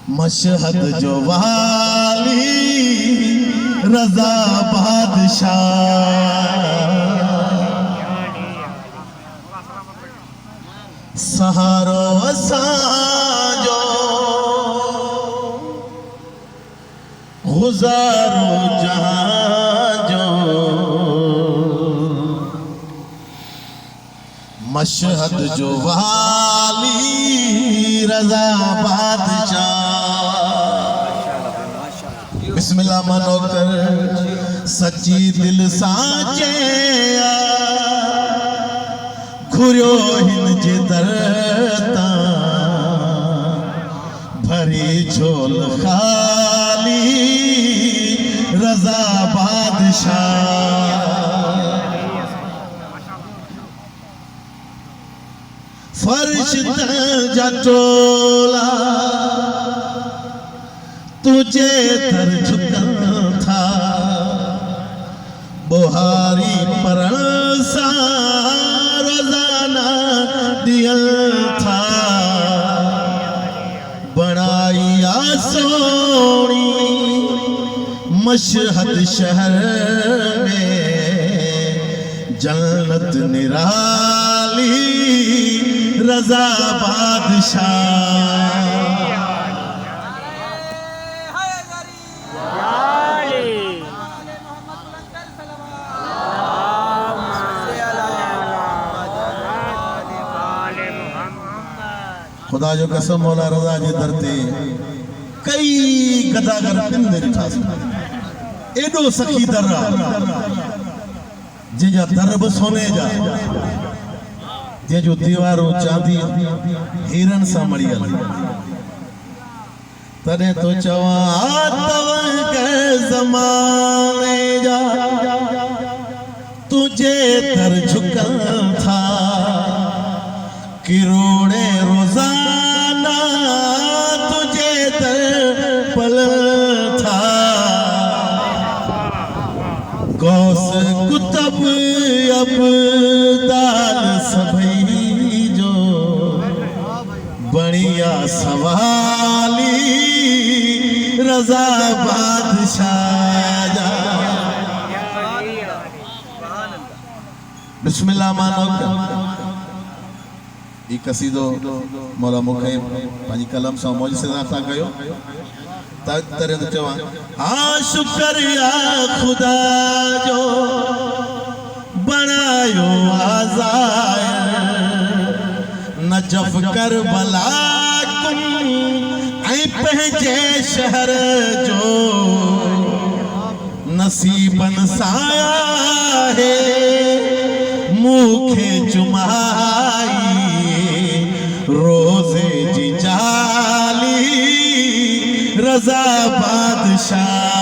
Mashhad जो वाली रजा बादशाह सहारो असांजो गुज़ारो जहां जो मशहद जो वाली रजा बादशाह। बिस्मिल्लाह मानो कर सच्ची दिल साचे घुरियो हिन जे दरता भरी झोल खाली रजा बादशाह। फर्श जा टोला तुझे तर झुका था बुहारी पर रोजाना दियल था बनाई सोनी मशहद शहर में जन्नत निराली रजा बादशाह। खुदा जो कसम मौला रज़ा जे दर ते कई गदागर पिंड ॾिठा एॾो सखी दर जंहिंजा दर बि सोने जा जंहिंजो दीवारूं चांदी हीरन सां मढ़ियल तॾहिं तो चवां तव्हां ज़माने जा तुझे दर झुकन था किरोड़े रोजाना तुझे दर पल था गौस कुतब अब्दाल सभई जो बढ़िया सवाली रजा बादशाह जा। बिस्मिल्लाह मानो ये कसीदो मौला मुखे पांजी कलम सां मौज से अता कयो तरह तो चवा हाँ शुक्रिया खुदा जो बनायो आज़ाद नजफ करबला कुम ऐं पंहिंजे शहर जो नसीबन साया है मुखे जुमाई रोजे जी जाली रजा बादशाह।